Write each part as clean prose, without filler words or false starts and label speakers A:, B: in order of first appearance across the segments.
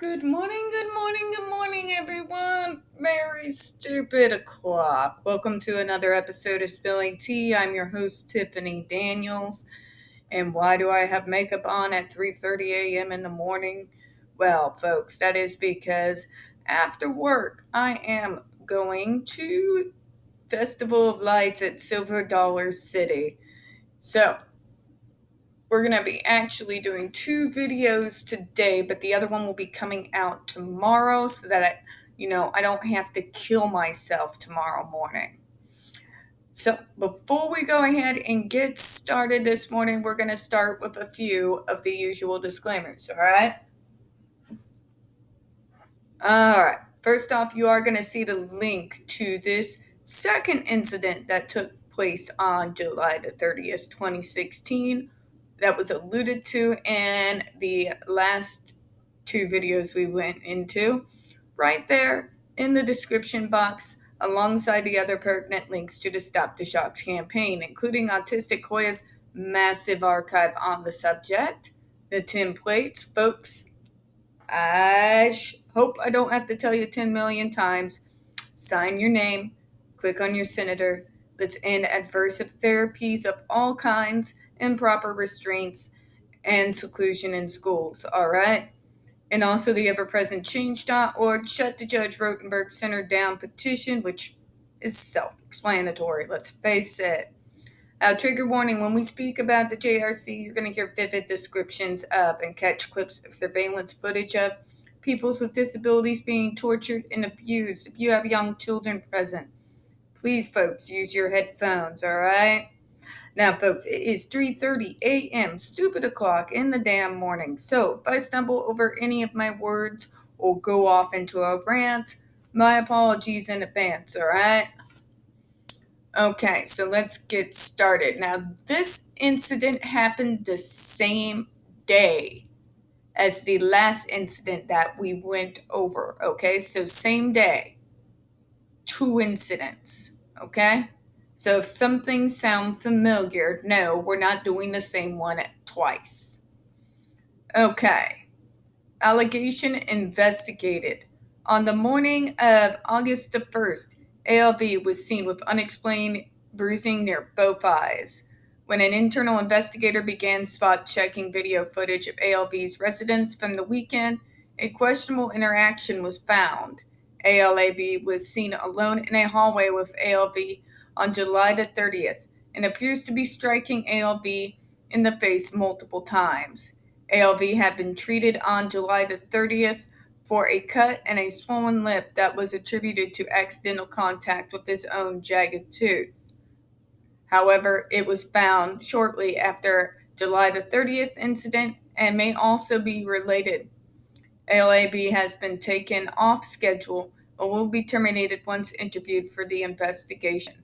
A: Good morning, good morning, good morning, everyone. Very stupid o'clock. Welcome to another episode of Spilling Tea. I'm your host, Tiffany Daniels. And why do I have makeup on at 3:30 a.m. in the morning? Well, folks, that is because after work, I am going to Festival of Lights at Silver Dollar City. So, we're going to be actually doing two videos today, but the other one will be coming out tomorrow so that I don't have to kill myself tomorrow morning. So before we go ahead and get started this morning, we're going to start with a few of the usual disclaimers, all right? All right. First off, you are going to see the link to this second incident that took place on July the 30th, 2016, that was alluded to in the last two videos we went into, right there in the description box, alongside the other pertinent links to the Stop the Shocks campaign, including Autistic Hoya's massive archive on the subject, the templates, folks. I hope I don't have to tell you 10 million times. Sign your name, click on your senator. Let's end adversive therapies of all kinds, improper restraints, and seclusion in schools, all right? And also the ever-present change.org Shut the Judge Rotenberg Center Down petition, which is self-explanatory, let's face it. Trigger warning, when we speak about the JRC, you're going to hear vivid descriptions of and catch clips of surveillance footage of peoples with disabilities being tortured and abused. If you have young children present, please, folks, use your headphones, all right? Now, folks, it is 3:30 a.m., stupid o'clock in the damn morning. So if I stumble over any of my words or go off into a rant, my apologies in advance, all right? Okay, so let's get started. Now, this incident happened the same day as the last incident that we went over. Okay, so same day, two incidents. Okay, so if some things sound familiar, no, we're not doing the same one twice. Okay, allegation investigated. On the morning of August the 1st, ALV was seen with unexplained bruising near both eyes. When an internal investigator began spot checking video footage of ALV's residence from the weekend, a questionable interaction was found. ALAB was seen alone in a hallway with ALV on July the 30th and appears to be striking ALV in the face multiple times. ALV had been treated on July the 30th for a cut and a swollen lip that was attributed to accidental contact with his own jagged tooth. However, it was found shortly after July the 30th incident and may also be related. ALAB has been taken off schedule but will be terminated once interviewed for the investigation.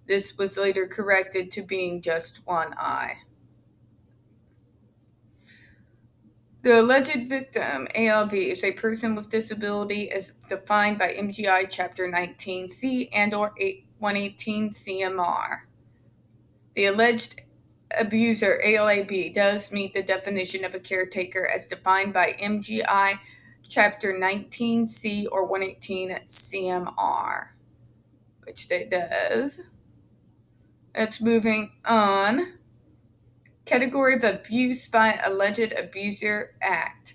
A: This was later corrected to being just one eye. The alleged victim, ALV, is a person with disability as defined by MGI Chapter 19C and/or 118 CMR. The alleged abuser, ALAB, does meet the definition of a caretaker as defined by MGI Chapter 19C or 118 CMR, which it does. It's moving on. Category of abuse by alleged abuser act.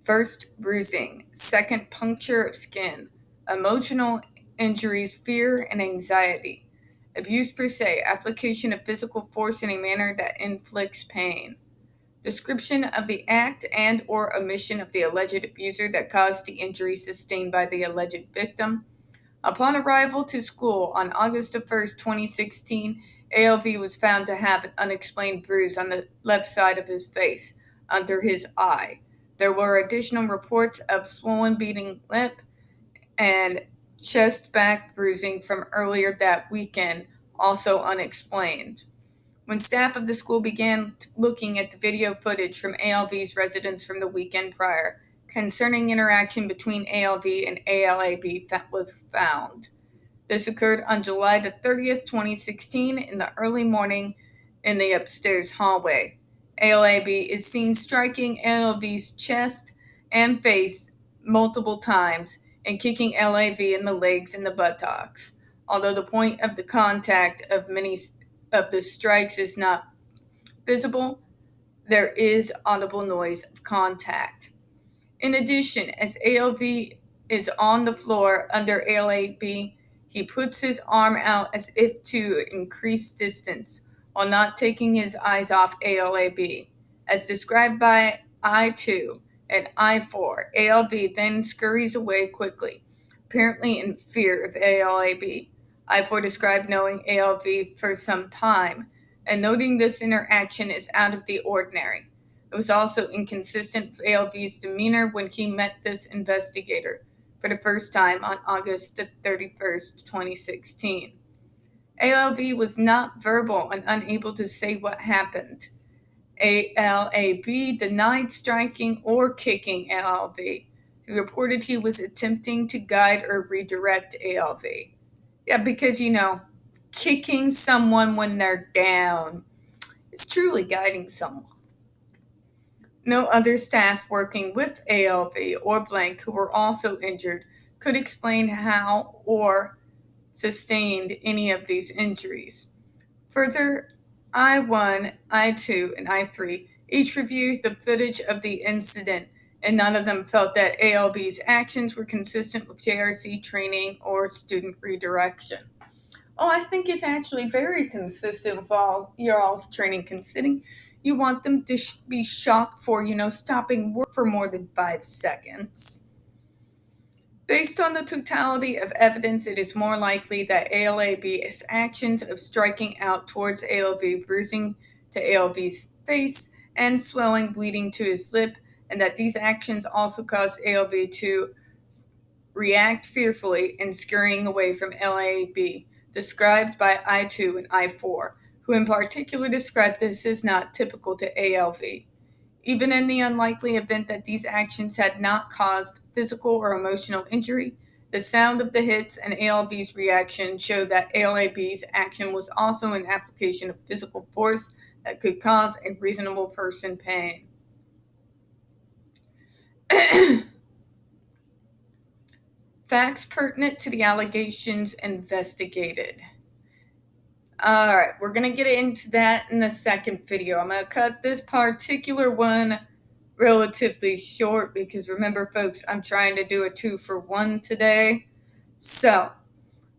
A: First, bruising. Second, puncture of skin. Emotional injuries, fear, and anxiety. Abuse per se, application of physical force in a manner that inflicts pain. Description of the act and or omission of the alleged abuser that caused the injury sustained by the alleged victim. Upon arrival to school on August 1st, 2016, ALV was found to have an unexplained bruise on the left side of his face, under his eye. There were additional reports of swollen bleeding lip and chest back bruising from earlier that weekend, also unexplained. When staff of the school began looking at the video footage from ALV's residence from the weekend prior, concerning interaction between ALV and ALAB was found. This occurred on July the 30th, 2016, in the early morning in the upstairs hallway. ALAB is seen striking ALV's chest and face multiple times and kicking LAV in the legs and the buttocks. Although the point of the contact of many of the strikes is not visible, there is audible noise of contact. In addition, as ALV is on the floor under ALAB, he puts his arm out as if to increase distance while not taking his eyes off ALAB. As described by I2 and I4, ALV then scurries away quickly, apparently in fear of ALAB. I4 described knowing ALV for some time and noting this interaction is out of the ordinary. It was also inconsistent with ALV's demeanor when he met this investigator for the first time on August 31st, 2016. ALV was not verbal and unable to say what happened. ALAB denied striking or kicking ALV. He reported he was attempting to guide or redirect ALV. Yeah, because, kicking someone when they're down is truly guiding someone. No other staff working with ALV or Blank who were also injured could explain how or sustained any of these injuries. Further, I1, I2, and I3 each reviewed the footage of the incident, and none of them felt that ALB's actions were consistent with JRC training or student redirection. Oh, I think it's actually very consistent with all your all's training, considering you want them to be shocked for, stopping work for more than 5 seconds. Based on the totality of evidence, it is more likely that ALAB's actions of striking out towards ALV, bruising to ALV's face, and swelling, bleeding to his lip, and that these actions also caused ALV to react fearfully and scurrying away from LAB, described by I2 and I4, who in particular described this as not typical to ALV. Even in the unlikely event that these actions had not caused physical or emotional injury, the sound of the hits and ALV's reaction show that ALAB's action was also an application of physical force that could cause a reasonable person pain. Facts pertinent to the allegations investigated. Alright, we're going to get into that in the second video. I'm going to cut this particular one relatively short because remember, folks, I'm trying to do a 2-for-1 today. So,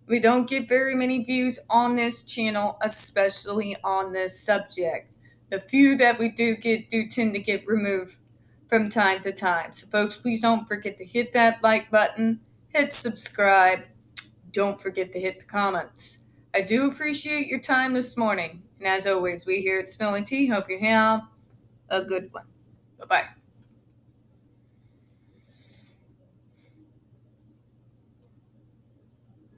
A: we don't get very many views on this channel, especially on this subject. The few that we do get do tend to get removed from time to time. So, folks, please don't forget to hit that like button, hit subscribe, don't forget to hit the comments. I do appreciate your time this morning. And as always, we here at Spilling Tea hope you have a good one. Bye-bye.